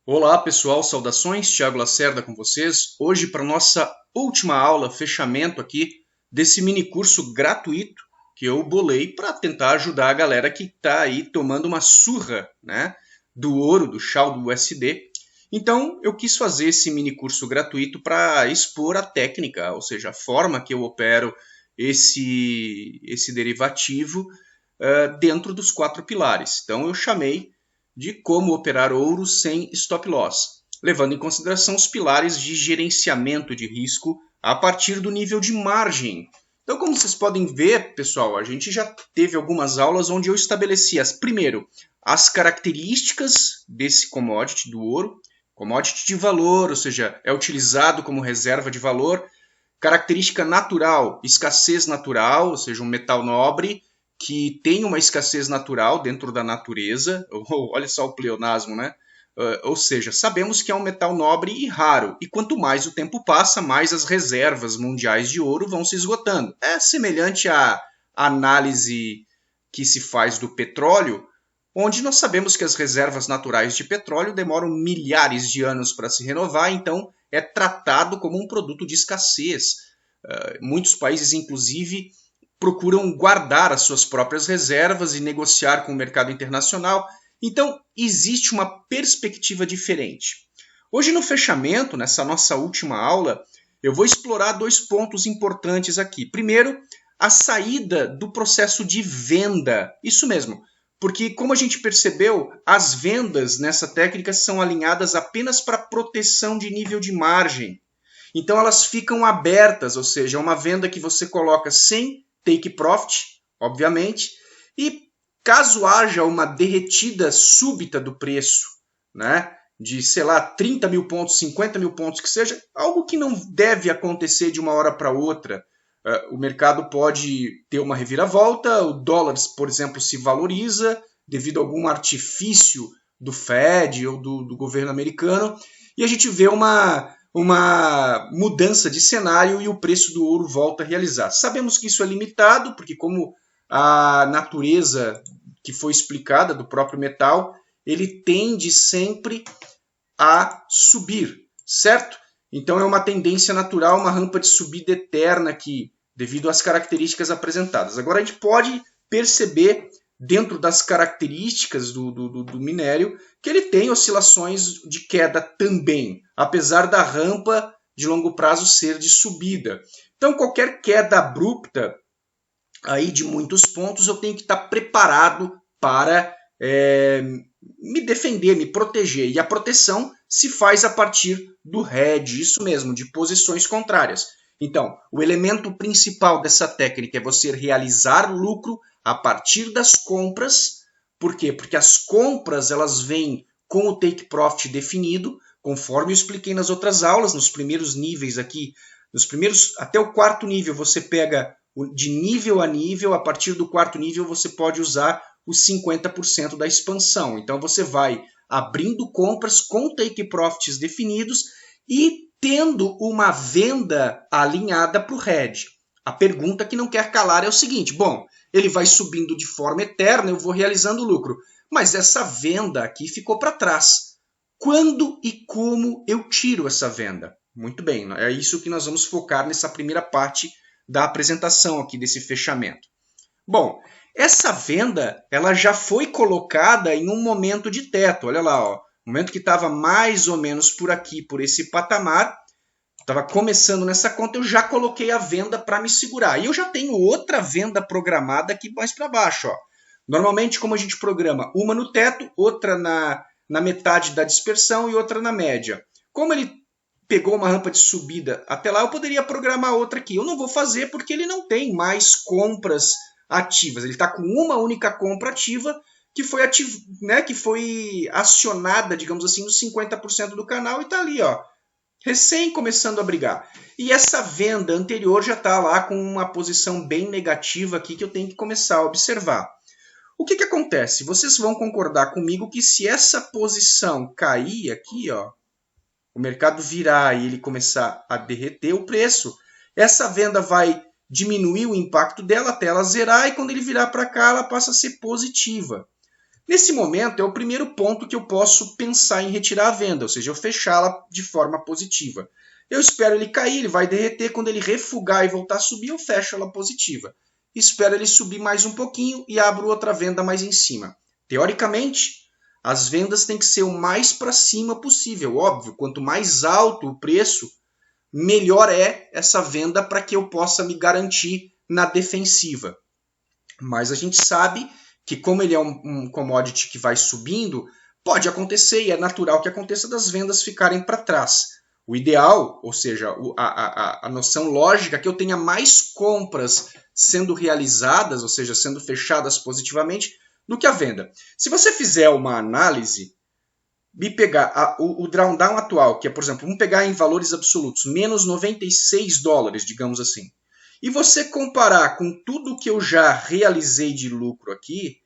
Olá pessoal, saudações, Thiago Lacerda com vocês. Hoje para nossa última aula, fechamento aqui desse mini curso gratuito que eu bolei para tentar ajudar a galera que está aí tomando uma surra, né, do ouro, do chal do USD. Então eu quis fazer esse mini curso gratuito para expor a técnica, ou seja, a forma que eu opero esse derivativo dentro dos 4 pilares. Então eu chamei de como operar ouro sem stop loss, levando em consideração os pilares de gerenciamento de risco a partir do nível de margem. Então, como vocês podem ver, pessoal, a gente já teve algumas aulas onde eu estabeleci primeiro as características desse commodity do ouro, commodity de valor, ou seja, é utilizado como reserva de valor, característica natural, escassez natural, ou seja, um metal nobre, que tem uma escassez natural dentro da natureza. Olha só o pleonasmo, né? Ou seja, sabemos que é um metal nobre e raro, e quanto mais o tempo passa, mais as reservas mundiais de ouro vão se esgotando. É semelhante à análise que se faz do petróleo, onde nós sabemos que as reservas naturais de petróleo demoram milhares de anos para se renovar, então é tratado como um produto de escassez. Muitos países, inclusive, procuram guardar as suas próprias reservas e negociar com o mercado internacional. Então, existe uma perspectiva diferente. Hoje, no fechamento, nessa nossa última aula, eu vou explorar 2 pontos importantes aqui. Primeiro, a saída do processo de venda. Isso mesmo, porque, como a gente percebeu, as vendas nessa técnica são alinhadas apenas para proteção de nível de margem. Então, elas ficam abertas, ou seja, é uma venda que você coloca sem take profit, obviamente, e caso haja uma derretida súbita do preço, né, de, sei lá, 30 mil pontos, 50 mil pontos, que seja, algo que não deve acontecer de uma hora para outra. O mercado pode ter uma reviravolta, o dólar, por exemplo, se valoriza devido a algum artifício do Fed ou do governo americano, e a gente vê uma mudança de cenário e o preço do ouro volta a realizar. Sabemos que isso é limitado, porque como a natureza que foi explicada do próprio metal, ele tende sempre a subir, certo? Então é uma tendência natural, uma rampa de subida eterna aqui, devido às características apresentadas. Agora a gente pode perceber dentro das características do minério, que ele tem oscilações de queda também, apesar da rampa de longo prazo ser de subida. Então, qualquer queda abrupta aí de muitos pontos, eu tenho que estar preparado para me defender, me proteger. E a proteção se faz a partir do hedge, isso mesmo, de posições contrárias. Então, o elemento principal dessa técnica é você realizar lucro a partir das compras. Por quê? Porque as compras elas vêm com o take profit definido, conforme eu expliquei nas outras aulas, nos primeiros níveis aqui, até o 4º nível você pega de nível a nível, a partir do 4º nível você pode usar os 50% da expansão. Então você vai abrindo compras com take profits definidos e tendo uma venda alinhada para o hedge. A pergunta que não quer calar é o seguinte: bom, ele vai subindo de forma eterna, eu vou realizando lucro, mas essa venda aqui ficou para trás. Quando e como eu tiro essa venda? Muito bem, é isso que nós vamos focar nessa primeira parte da apresentação aqui desse fechamento. Bom, essa venda ela já foi colocada em um momento de teto. Olha lá, ó, momento que estava mais ou menos por aqui, por esse patamar, estava começando nessa conta, eu já coloquei a venda para me segurar. E eu já tenho outra venda programada aqui mais para baixo. Ó. Normalmente, como a gente programa uma no teto, outra na metade da dispersão e outra na média. Como ele pegou uma rampa de subida até lá, eu poderia programar outra aqui. Eu não vou fazer porque ele não tem mais compras ativas. Ele está com uma única compra ativa que foi, que foi acionada, digamos assim, nos 50% do canal e está ali, ó, recém começando a brigar. E essa venda anterior já está lá com uma posição bem negativa aqui que eu tenho que começar a observar. O que acontece? Vocês vão concordar comigo que se essa posição cair aqui, ó, o mercado virar e ele começar a derreter o preço, essa venda vai diminuir o impacto dela até ela zerar e quando ele virar para cá ela passa a ser positiva. Nesse momento é o primeiro ponto que eu posso pensar em retirar a venda, ou seja, eu fechá-la de forma positiva. Eu espero ele cair, ele vai derreter, quando ele refugar e voltar a subir, eu fecho ela positiva. Espero ele subir mais um pouquinho e abro outra venda mais em cima. Teoricamente, as vendas têm que ser o mais para cima possível. Óbvio, quanto mais alto o preço, melhor é essa venda para que eu possa me garantir na defensiva. Mas a gente sabe que, como ele é um commodity que vai subindo, pode acontecer, e é natural que aconteça, das vendas ficarem para trás. O ideal, ou seja, a noção lógica é que eu tenha mais compras sendo realizadas, ou seja, sendo fechadas positivamente, do que a venda. Se você fizer uma análise e pegar o drawdown atual, que é, por exemplo, vamos pegar em valores absolutos, menos 96 dólares, digamos assim, e você comparar com tudo que eu já realizei de lucro aqui,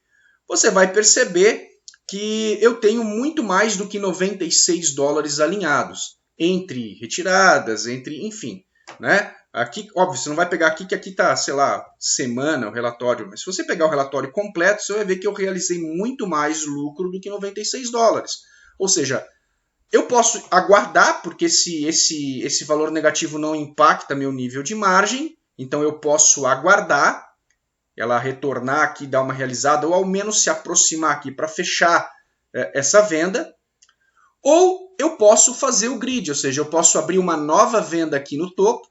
você vai perceber que eu tenho muito mais do que 96 dólares alinhados, entre retiradas, enfim, né? Aqui, óbvio, você não vai pegar aqui, que aqui tá, sei lá, semana, o relatório, mas se você pegar o relatório completo, você vai ver que eu realizei muito mais lucro do que 96 dólares. Ou seja, eu posso aguardar, porque esse valor negativo não impacta meu nível de margem, então eu posso aguardar ela retornar aqui, dar uma realizada, ou ao menos se aproximar aqui para fechar essa venda. Ou eu posso fazer o grid, ou seja, eu posso abrir uma nova venda aqui no topo,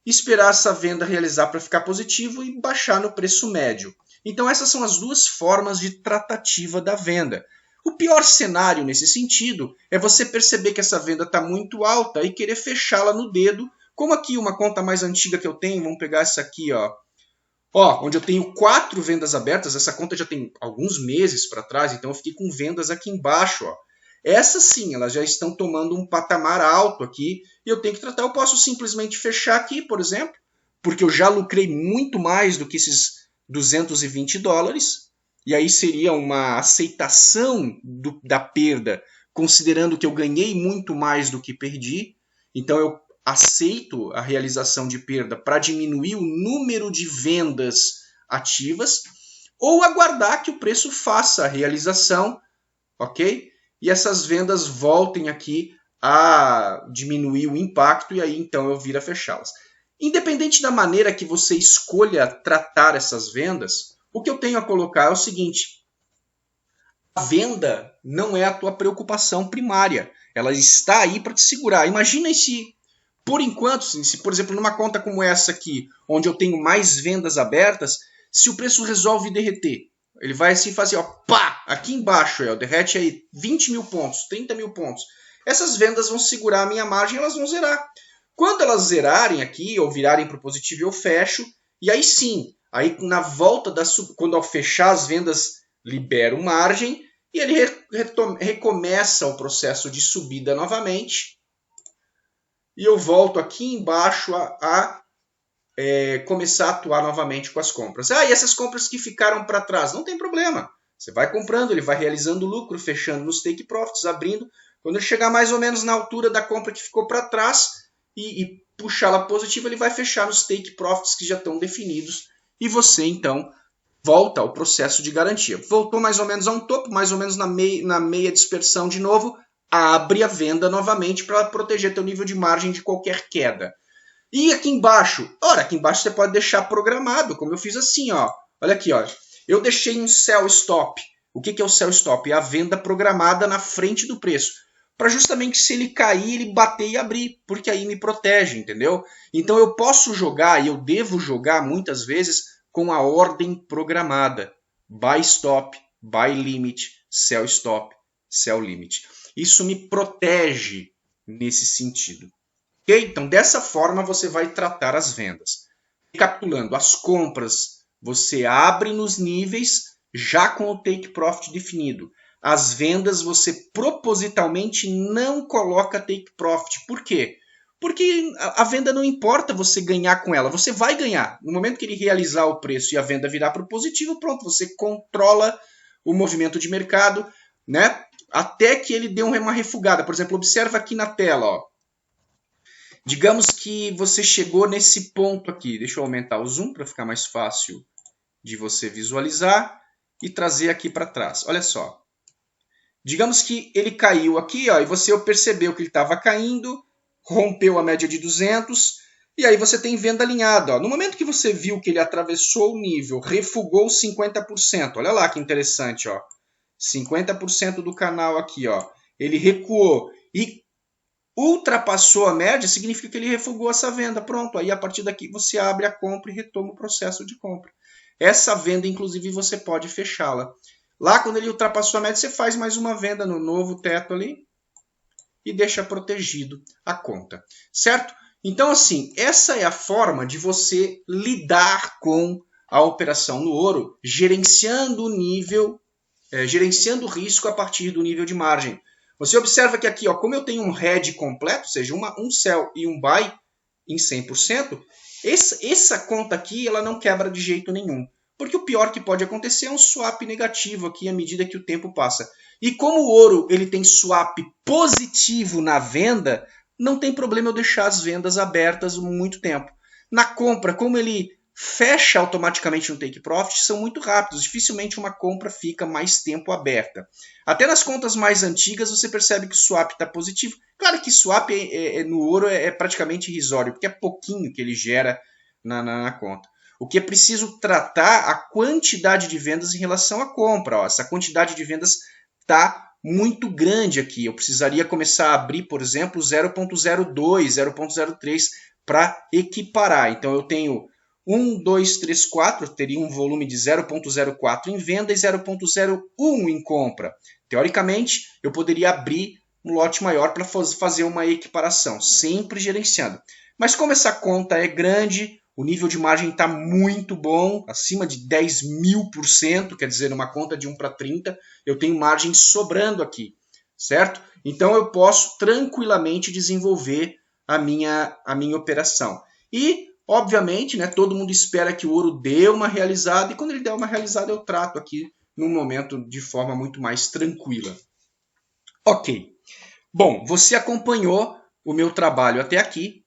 esperar essa venda realizar para ficar positivo e baixar no preço médio. Então essas são as duas formas de tratativa da venda. O pior cenário nesse sentido é você perceber que essa venda está muito alta e querer fechá-la no dedo, como aqui uma conta mais antiga que eu tenho, vamos pegar essa aqui, onde eu tenho 4 vendas abertas, essa conta já tem alguns meses para trás, então eu fiquei com vendas aqui embaixo, Essas sim, elas já estão tomando um patamar alto aqui e eu tenho que tratar. Eu posso simplesmente fechar aqui, por exemplo, porque eu já lucrei muito mais do que esses 220 dólares, e aí seria uma aceitação da perda, considerando que eu ganhei muito mais do que perdi. Então eu aceito a realização de perda para diminuir o número de vendas ativas, ou aguardar que o preço faça a realização, ok? E essas vendas voltem aqui a diminuir o impacto e aí então eu vir a fechá-las. Independente da maneira que você escolha tratar essas vendas, o que eu tenho a colocar é o seguinte: a venda não é a tua preocupação primária. Ela está aí para te segurar. Imagina se, por enquanto, se por exemplo, numa conta como essa aqui, onde eu tenho mais vendas abertas, se o preço resolve derreter, ele vai assim fazer, pá, aqui embaixo, derrete aí 20 mil pontos, 30 mil pontos. Essas vendas vão segurar a minha margem, elas vão zerar. Quando elas zerarem aqui, ou virarem para o positivo, eu fecho. E aí sim, aí na volta quando eu fechar as vendas, libero margem. E ele recomeça o processo de subida novamente. E eu volto aqui embaixo a começar a atuar novamente com as compras. E essas compras que ficaram para trás, não tem problema. Você vai comprando, ele vai realizando lucro, fechando nos take profits, abrindo. Quando ele chegar mais ou menos na altura da compra que ficou para trás e puxá-la positiva, ele vai fechar nos take profits que já estão definidos. E você, então, volta ao processo de garantia. Voltou mais ou menos a um topo, mais ou menos na meia dispersão de novo, abre a venda novamente para proteger teu nível de margem de qualquer queda. E aqui embaixo? Aqui embaixo você pode deixar programado, como eu fiz assim, Olha aqui, Eu deixei um sell stop. O que é o sell stop? É a venda programada na frente do preço. Para justamente se ele cair, ele bater e abrir, porque aí me protege, entendeu? Então eu posso jogar, e eu devo jogar muitas vezes, com a ordem programada. Buy stop, buy limit, sell stop, sell limit. Isso me protege nesse sentido. Okay? Então, dessa forma, você vai tratar as vendas. Recapitulando, as compras você abre nos níveis já com o take profit definido. As vendas você propositalmente não coloca take profit. Por quê? Porque a venda não importa você ganhar com ela, você vai ganhar. No momento que ele realizar o preço e a venda virar para o positivo, pronto, você controla o movimento de mercado, né? Até que ele dê uma refugada. Por exemplo, observa aqui na tela, Digamos que você chegou nesse ponto aqui. Deixa eu aumentar o zoom para ficar mais fácil de você visualizar. e trazer aqui para trás. Olha só. Digamos que ele caiu aqui, ó, e você percebeu que ele estava caindo, rompeu a média de 200, e aí você tem venda alinhada. Ó. No momento que você viu que ele atravessou o nível, refugou 50%, olha lá que interessante, ó. 50% do canal aqui, ó. Ele recuou e ultrapassou a média, significa que ele refugou essa venda. Pronto, aí a partir daqui você abre a compra e retoma o processo de compra. Essa venda, inclusive, você pode fechá-la. Lá, quando ele ultrapassou a média, você faz mais uma venda no novo teto ali e deixa protegido a conta, certo? Então, assim, essa é a forma de você lidar com a operação no ouro, gerenciando o nível, gerenciando o risco a partir do nível de margem. Você observa que aqui, ó, como eu tenho um hedge completo, ou seja, um sell e um buy em 100%, essa conta aqui ela não quebra de jeito nenhum. Porque o pior que pode acontecer é um swap negativo aqui à medida que o tempo passa. E como o ouro ele tem swap positivo na venda, não tem problema eu deixar as vendas abertas muito tempo. Na compra, como ele fecha automaticamente no take profit, são muito rápidos. Dificilmente uma compra fica mais tempo aberta. Até nas contas mais antigas você percebe que o swap está positivo. Claro que swap no ouro é praticamente irrisório, porque é pouquinho que ele gera na conta. O que é preciso tratar a quantidade de vendas em relação à compra. Ó. Essa quantidade de vendas está muito grande aqui. Eu precisaria começar a abrir, por exemplo, 0.02, 0.03 para equiparar. Então eu tenho 1, 2, 3, 4, eu teria um volume de 0.04 em venda e 0.01 em compra. Teoricamente, eu poderia abrir um lote maior para fazer uma equiparação, sempre gerenciando. Mas como essa conta é grande, o nível de margem está muito bom, acima de 10.000%, quer dizer, numa conta de 1 para 30, eu tenho margem sobrando aqui, certo? Então eu posso tranquilamente desenvolver a minha operação. E, obviamente, né, todo mundo espera que o ouro dê uma realizada, e quando ele der uma realizada eu trato aqui num momento de forma muito mais tranquila. Ok. Bom, você acompanhou o meu trabalho até aqui.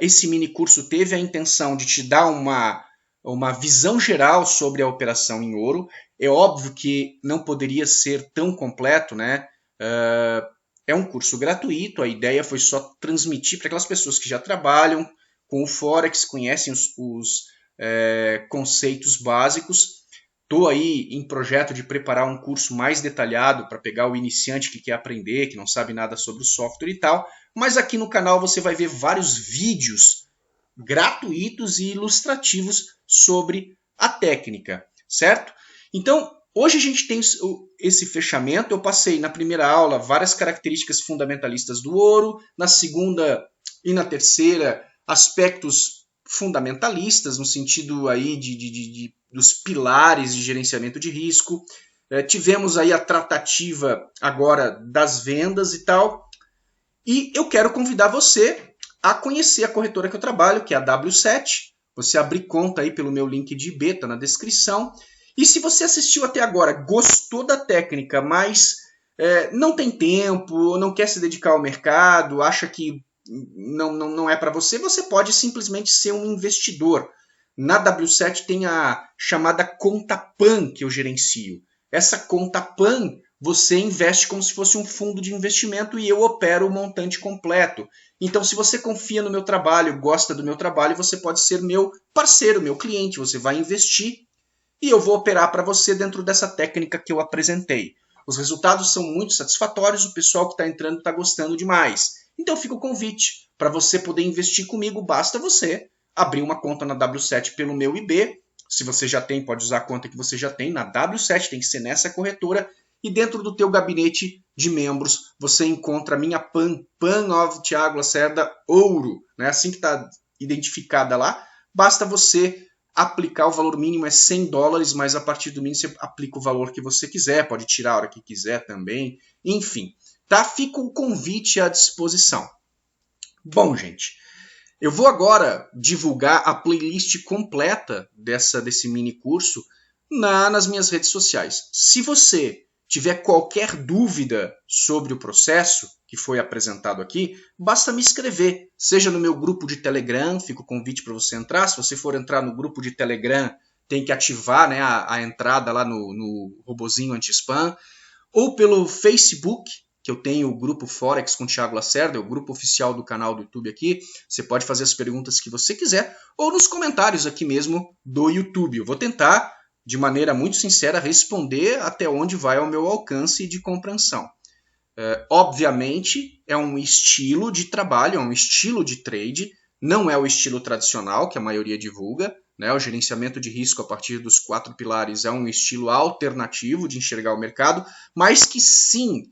Esse mini curso teve a intenção de te dar uma visão geral sobre a operação em ouro. É óbvio que não poderia ser tão completo, né? É um curso gratuito, a ideia foi só transmitir para aquelas pessoas que já trabalham com o Forex, conhecem os conceitos básicos. Estou aí em projeto de preparar um curso mais detalhado para pegar o iniciante que quer aprender, que não sabe nada sobre o software e tal. Mas aqui no canal você vai ver vários vídeos gratuitos e ilustrativos sobre a técnica, certo? Então, hoje a gente tem esse fechamento. Eu passei na primeira aula várias características fundamentalistas do ouro, na segunda e na terceira aspectos fundamentalistas, no sentido aí dos pilares de gerenciamento de risco. Tivemos aí a tratativa agora das vendas e tal. E eu quero convidar você a conhecer a corretora que eu trabalho, que é a W7. Você abrir conta aí pelo meu link de beta na descrição. E se você assistiu até agora, gostou da técnica, mas não tem tempo, não quer se dedicar ao mercado, acha que não é para você, você pode simplesmente ser um investidor. Na W7 tem a chamada conta PAN que eu gerencio. Essa conta PAN você investe como se fosse um fundo de investimento e eu opero o montante completo. Então, se você confia no meu trabalho, gosta do meu trabalho, você pode ser meu parceiro, meu cliente. Você vai investir e eu vou operar para você dentro dessa técnica que eu apresentei. Os resultados são muito satisfatórios, o pessoal que está entrando está gostando demais. Então, fica o convite. Para você poder investir comigo, basta você abrir uma conta na W7 pelo meu IB. Se você já tem, pode usar a conta que você já tem na W7, tem que ser nessa corretora. E dentro do teu gabinete de membros, você encontra a minha PAN of Thiago Lacerda Ouro, né? Assim que está identificada lá. Basta você aplicar, o valor mínimo é $100, mas a partir do mínimo você aplica o valor que você quiser, pode tirar a hora que quiser também. Enfim, tá? Fica o convite à disposição. Bom, gente, eu vou agora divulgar a playlist completa desse mini curso nas minhas redes sociais. Se você tiver qualquer dúvida sobre o processo que foi apresentado aqui, basta me escrever, seja no meu grupo de Telegram, fica o convite para você entrar. Se você for entrar no grupo de Telegram, tem que ativar, né, a entrada lá no robozinho anti-spam, ou pelo Facebook, que eu tenho o grupo Forex com o Thiago Lacerda, é o grupo oficial do canal do YouTube aqui. Você pode fazer as perguntas que você quiser, ou nos comentários aqui mesmo do YouTube. Eu vou tentar, de maneira muito sincera, responder até onde vai ao meu alcance de compreensão. Obviamente, é um estilo de trabalho, é um estilo de trade, não é o estilo tradicional que a maioria divulga, né? O gerenciamento de risco a partir dos 4 pilares é um estilo alternativo de enxergar o mercado, mas que sim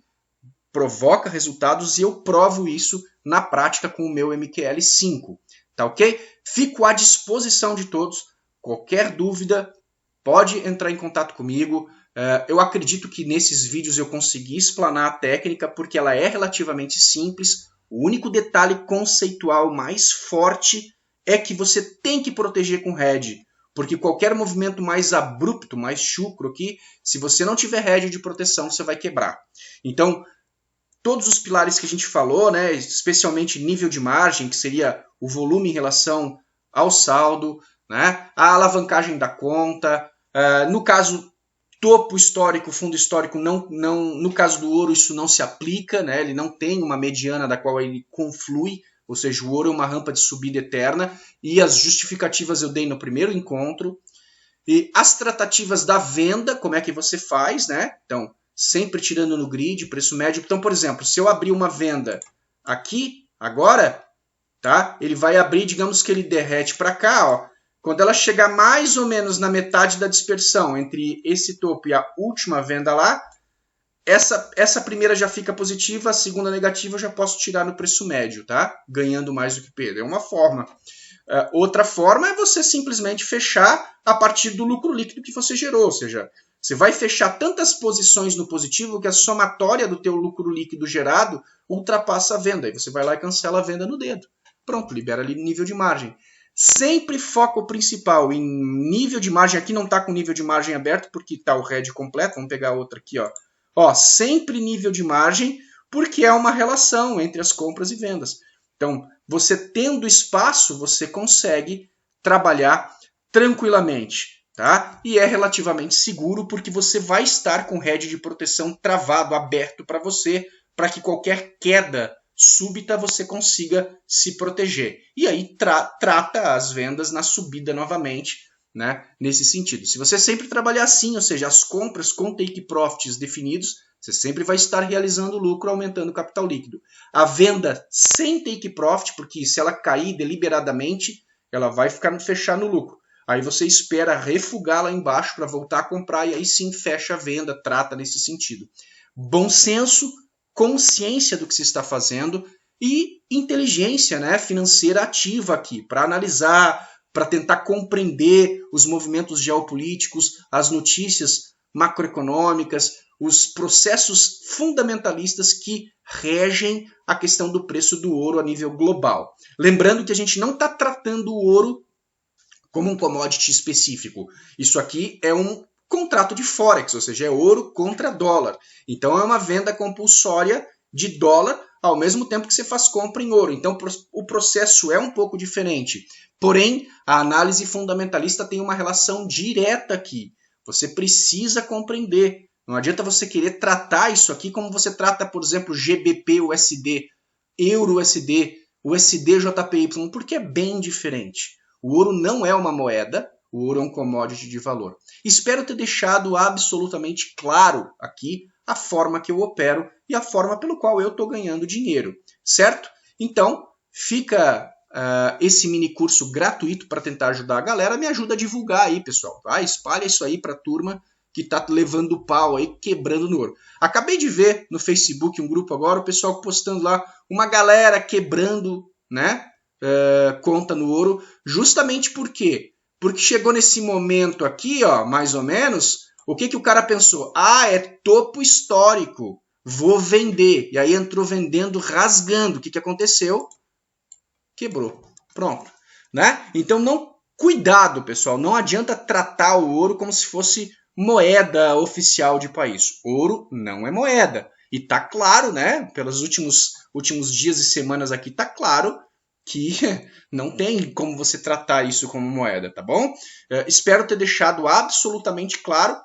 provoca resultados e eu provo isso na prática com o meu MQL5, tá ok? Fico à disposição de todos, qualquer dúvida pode entrar em contato comigo. Eu acredito que nesses vídeos eu consegui explanar a técnica porque ela é relativamente simples. O único detalhe conceitual mais forte é que você tem que proteger com hedge, porque qualquer movimento mais abrupto, mais chucro aqui, se você não tiver hedge de proteção, você vai quebrar. Então, todos os pilares que a gente falou, né, especialmente nível de margem, que seria o volume em relação ao saldo, né, a alavancagem da conta, no caso topo histórico, fundo histórico, no caso do ouro isso não se aplica, né? Ele não tem uma mediana da qual ele conflui, ou seja, o ouro é uma rampa de subida eterna, e as justificativas eu dei no primeiro encontro. E as tratativas da venda, como é que você faz, né? Então, sempre tirando no grid, preço médio. Então, por exemplo, se eu abrir uma venda aqui, agora, tá? Ele vai abrir, digamos que ele derrete para cá, ó. Quando ela chegar mais ou menos na metade da dispersão entre esse topo e a última venda lá, essa primeira já fica positiva, a segunda negativa eu já posso tirar no preço médio, tá? Ganhando mais do que perder. É uma forma. Outra forma é você simplesmente fechar a partir do lucro líquido que você gerou, ou seja, você vai fechar tantas posições no positivo que a somatória do teu lucro líquido gerado ultrapassa a venda. Aí você vai lá e cancela a venda no dedo. Pronto, libera ali nível de margem. Sempre foco principal em nível de margem. Aqui não está com nível de margem aberto porque está o head completo. Vamos pegar outra aqui. Ó, sempre nível de margem porque é uma relação entre as compras e vendas. Então, você tendo espaço, você consegue trabalhar tranquilamente. Tá? E é relativamente seguro porque você vai estar com o head de proteção travado, aberto para você, para que qualquer queda súbita você consiga se proteger. E aí trata as vendas na subida novamente, né? Nesse sentido. Se você sempre trabalhar assim, ou seja, as compras com take profits definidos, você sempre vai estar realizando lucro, aumentando o capital líquido. A venda sem take profit, porque se ela cair deliberadamente, ela vai fechar no lucro. Aí você espera refugar lá embaixo para voltar a comprar e aí sim fecha a venda, trata nesse sentido. Bom senso, consciência do que se está fazendo e inteligência, né, financeira ativa aqui para analisar, para tentar compreender os movimentos geopolíticos, as notícias macroeconômicas, os processos fundamentalistas que regem a questão do preço do ouro a nível global. Lembrando que a gente não está tratando o ouro como um commodity específico. Isso aqui é um contrato de Forex, ou seja, é ouro contra dólar. Então é uma venda compulsória de dólar ao mesmo tempo que você faz compra em ouro. Então o processo é um pouco diferente. Porém, a análise fundamentalista tem uma relação direta aqui. Você precisa compreender. Não adianta você querer tratar isso aqui como você trata, por exemplo, GBP USD, Euro USD, USD JPY, porque é bem diferente. O ouro não é uma moeda, o ouro é um commodity de valor. Espero ter deixado absolutamente claro aqui a forma que eu opero e a forma pelo qual eu estou ganhando dinheiro, certo? Então, fica esse mini curso gratuito para tentar ajudar a galera. Me ajuda a divulgar aí, pessoal. Tá? Espalha isso aí para a turma que está levando o pau aí, quebrando no ouro. Acabei de ver no Facebook um grupo agora, o pessoal postando lá uma galera quebrando, né? Conta no ouro, justamente por quê? Porque chegou nesse momento aqui, ó, mais ou menos, o que o cara pensou? Ah, é topo histórico, vou vender. E aí entrou vendendo, rasgando. O que aconteceu? Quebrou. Pronto. Né? Então, cuidado, pessoal, não adianta tratar o ouro como se fosse moeda oficial de país. Ouro não é moeda. E tá claro, né? Pelos últimos dias e semanas aqui, tá claro que não tem como você tratar isso como moeda, tá bom? Espero ter deixado absolutamente claro.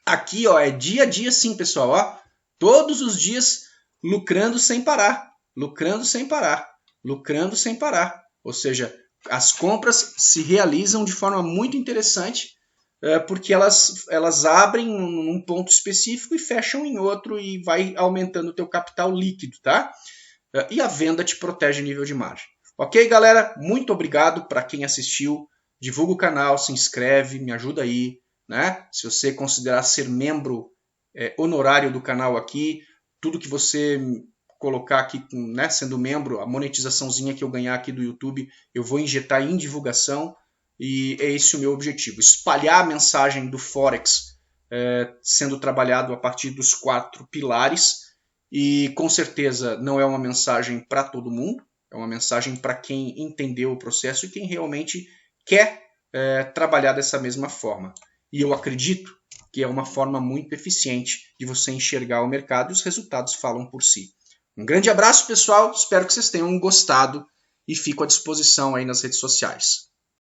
Aqui, ó, é dia a dia sim, pessoal, ó. Todos os dias lucrando sem parar, lucrando sem parar, lucrando sem parar. Ou seja, as compras se realizam de forma muito interessante, porque elas abrem num ponto específico e fecham em outro e vai aumentando o teu capital líquido, tá? E a venda te protege nível de margem. Ok, galera? Muito obrigado para quem assistiu. Divulga o canal, se inscreve, me ajuda aí, né? Se você considerar ser membro honorário do canal aqui, tudo que você colocar aqui, né, sendo membro, a monetizaçãozinha que eu ganhar aqui do YouTube, eu vou injetar em divulgação e é esse o meu objetivo, espalhar a mensagem do Forex sendo trabalhado a partir dos 4 pilares e com certeza não é uma mensagem para todo mundo, é uma mensagem para quem entendeu o processo e quem realmente quer trabalhar dessa mesma forma. E eu acredito que é uma forma muito eficiente de você enxergar o mercado e os resultados falam por si. Um grande abraço, pessoal. Espero que vocês tenham gostado e fico à disposição aí nas redes sociais.